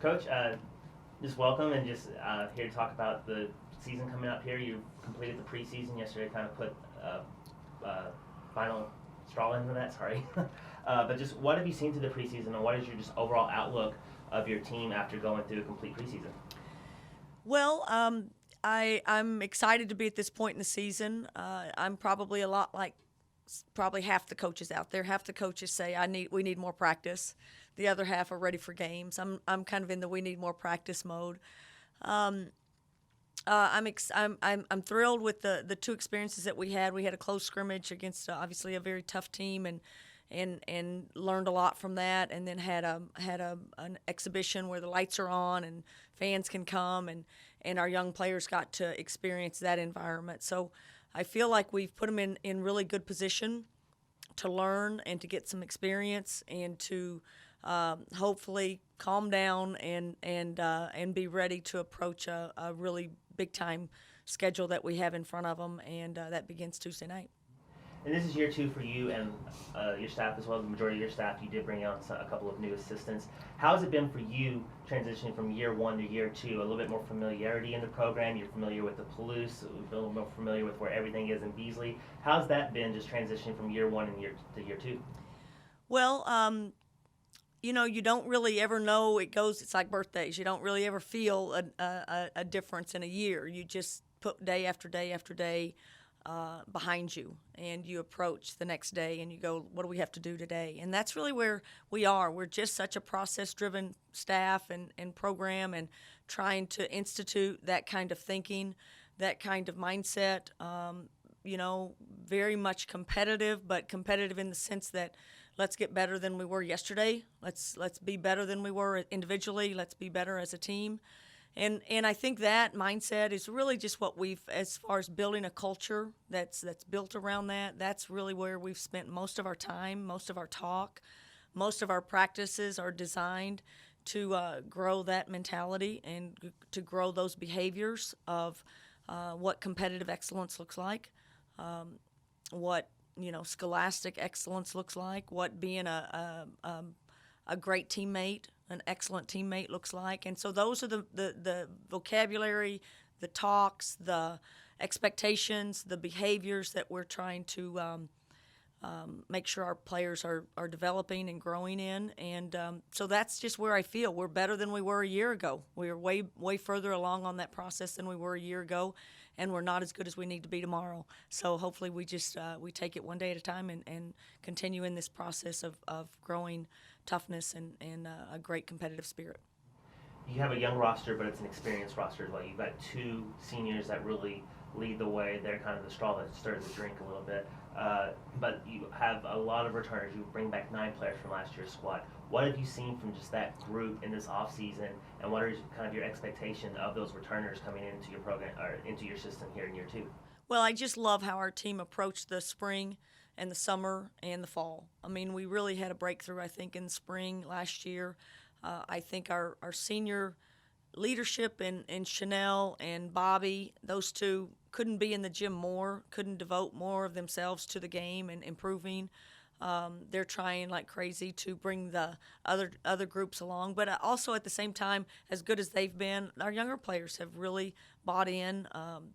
Coach, just welcome and just here to talk about the season coming up here. You completed the preseason yesterday, kind of put final straw into that, sorry. But just what have you seen through the preseason and what is your just overall outlook of your team after going through a complete preseason? Well, I'm excited to be at this point in the season. I'm probably a lot like probably half the coaches out there. Half the coaches say we need more practice. The other half are ready for games. I'm kind of in the we need more practice mode. Um, I'm thrilled with the two experiences that we had. We had a close scrimmage against obviously a very tough team and learned a lot from that. And then had an exhibition where the lights are on and fans can come and our young players got to experience that environment. So I feel like we've put them in really good position to learn and to get some experience and to hopefully calm down and be ready to approach a really big time schedule that we have in front of them, and that begins Tuesday night. And this is year two for you and your staff as well. The majority of your staff, you did bring on a couple of new assistants. How has it been for you transitioning from year one to year two? A little bit more familiarity in the program. You're familiar with the Palouse, a little more familiar with where everything is in Beasley. How's that been just transitioning from year one and to year two? Well, you don't really ever know. It's like birthdays. You don't really ever feel a difference in a year. You just put day after day after day behind you, and you approach the next day and you go, what do we have to do today? And that's really where we are. We're just such a process-driven staff and program, and trying to institute that kind of thinking, that kind of mindset. Very much competitive, but competitive in the sense that let's get better than we were yesterday. Let's be better than we were individually. Let's be better as a team. And I think that mindset is really just what we've, as far as building a culture that's built around that, that's really where we've spent most of our time, most of our talk, most of our practices are designed to grow that mentality and to grow those behaviors of what competitive excellence looks like, what scholastic excellence looks like, what being a great teammate, an excellent teammate looks like. And so those are the vocabulary, the talks, the expectations, the behaviors that we're trying to make sure our players are developing and growing in. And so that's just where I feel we're better than we were a year ago. We're way further along on that process than we were a year ago, and we're not as good as we need to be tomorrow. So hopefully we just we take it one day at a time and continue in this process of growing toughness and a great competitive spirit. You have a young roster, but it's an experienced roster as well. You've got two seniors that really lead the way. They're kind of the straw that stirs the drink a little bit. But you have a lot of returners. You bring back 9 players from last year's squad. What have you seen from just that group in this offseason, and what are kind of your expectation of those returners coming into your program or into your system here in year two? Well, I just love how our team approached the spring and the summer and the fall. I mean, we really had a breakthrough, I think, in the spring last year. I think our senior leadership and Chanel and Bobby, those two couldn't be in the gym more, couldn't devote more of themselves to the game and improving. They're trying like crazy to bring the other groups along, but also at the same time, as good as they've been, our younger players have really bought in.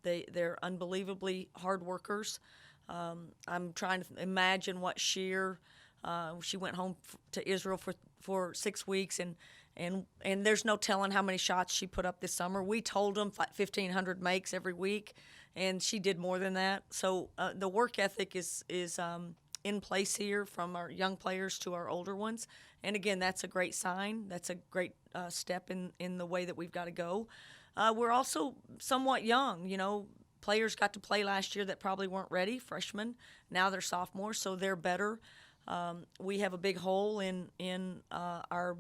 They're unbelievably hard workers. I'm trying to imagine what Sheer. She went home to Israel for 6 weeks, and there's no telling how many shots she put up this summer. We told them 1,500 makes every week, and she did more than that. So the work ethic is in place here, from our young players to our older ones. And again, that's a great sign. That's a great step in the way that we've got to go. We're also somewhat young. Players got to play last year that probably weren't ready, freshmen. Now they're sophomores, so they're better. We have a big hole in our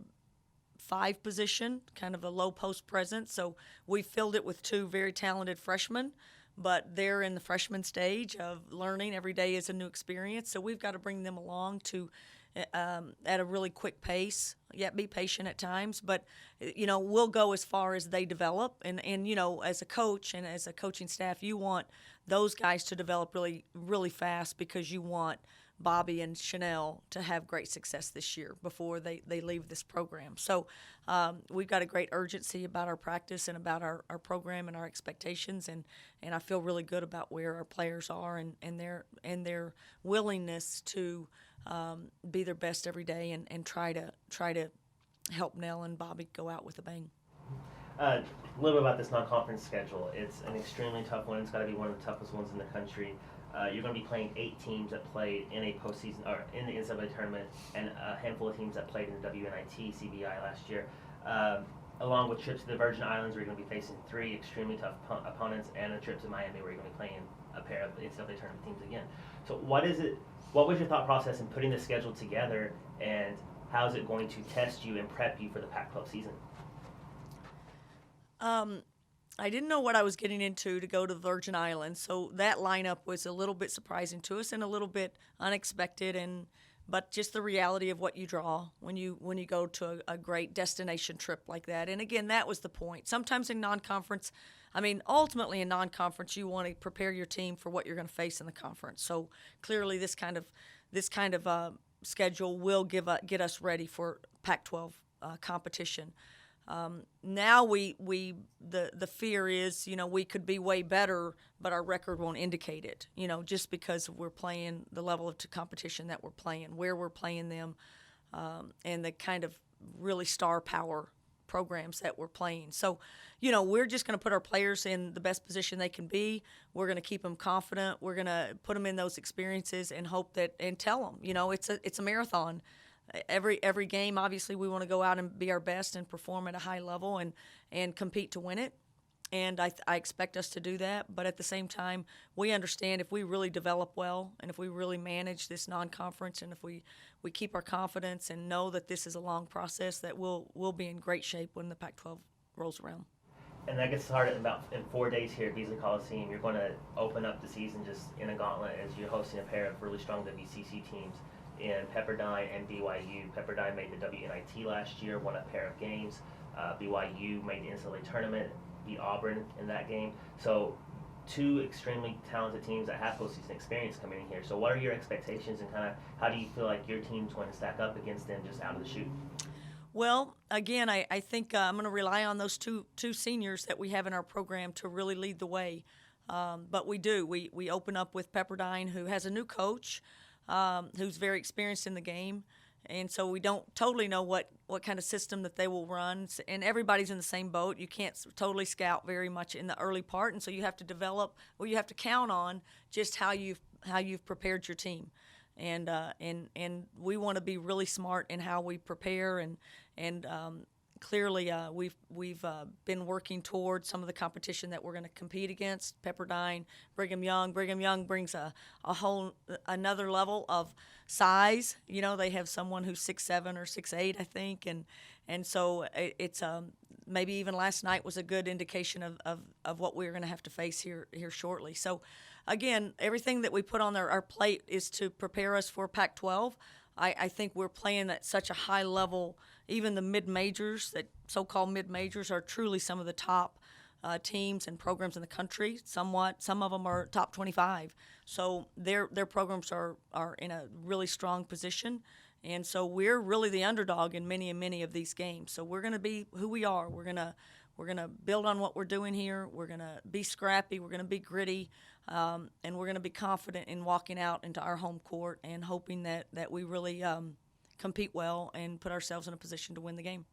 5 position, kind of a low post presence. So we filled it with 2 very talented freshmen, but they're in the freshman stage of learning. Every day is a new experience. So we've got to bring them along to at a really quick pace, yet be patient at times. But, we'll go as far as they develop. And as a coach and as a coaching staff, you want those guys to develop really, really fast, because you want Bobby and Chanel to have great success this year before they leave this program. So we've got a great urgency about our practice and about our program and our expectations, and I feel really good about where our players are and their willingness to be their best every day and try to help Nell and Bobby go out with a bang. A little bit about this non-conference schedule. It's an extremely tough one. It's got to be one of the toughest ones in the country. You're going to be playing 8 teams that played in a postseason or in the NCAA tournament, and a handful of teams that played in the WNIT CBI last year, along with trips to the Virgin Islands, where you're going to be facing 3 extremely tough opponents, and a trip to Miami, where you're going to be playing a pair of NCAA tournament teams again. So, what was your thought process in putting this schedule together, and how is it going to test you and prep you for the Pac-12 season? I didn't know what I was getting into to go to the Virgin Islands, so that lineup was a little bit surprising to us and a little bit unexpected, but just the reality of what you draw when you go to a great destination trip like that. And again, that was the point. Sometimes in non-conference, ultimately in non-conference, you want to prepare your team for what you're going to face in the conference. So clearly, this kind of schedule will get us ready for Pac-12 competition. Now the fear is, we could be way better, but our record won't indicate it, just because we're playing the level of competition that we're playing, where we're playing them, and the kind of really star power programs that we're playing. So, we're just going to put our players in the best position they can be. We're going to keep them confident. We're going to put them in those experiences and hope and tell them, it's a marathon. Every game, obviously, we want to go out and be our best and perform at a high level and compete to win it. And I expect us to do that. But at the same time, we understand if we really develop well and if we really manage this non-conference and if we keep our confidence and know that this is a long process, that we'll be in great shape when the Pac-12 rolls around. And that gets started in 4 days here at Beasley Coliseum. You're going to open up the season just in a gauntlet as you're hosting a pair of really strong WCC teams in Pepperdine and BYU. Pepperdine made the WNIT last year, won a pair of games. BYU made the NCAA tournament, beat Auburn in that game. So 2 extremely talented teams that have postseason experience coming in here. So what are your expectations and kind of how do you feel like your team's going to stack up against them just out of the chute? Well, again, I think I'm going to rely on those two seniors that we have in our program to really lead the way. But we do. We open up with Pepperdine, who has a new coach, who's very experienced in the game. And so we don't totally know what kind of system that they will run. And everybody's in the same boat. You can't totally scout very much in the early part. And so you have to develop, or you have to count on just how you've prepared your team. And we want to be really smart in how we prepare. And clearly we've been working towards some of the competition that we're going to compete against. Pepperdine, Brigham Young. Brigham Young brings a whole another level of size. They have someone who's 6'7" or 6'8", I think, and so it's maybe even last night was a good indication of what we're going to have to face here shortly. So again, everything that we put on our plate is to prepare us for Pac-12. I think we're playing at such a high level. Even the mid-majors, that so-called mid-majors, are truly some of the top teams and programs in the country. Some of them are top 25. So their programs are in a really strong position. And so we're really the underdog in many of these games. So we're going to be who we are. We're going to build on what we're doing here. We're going to be scrappy. We're going to be gritty. And we're going to be confident in walking out into our home court and hoping that we really compete well and put ourselves in a position to win the game.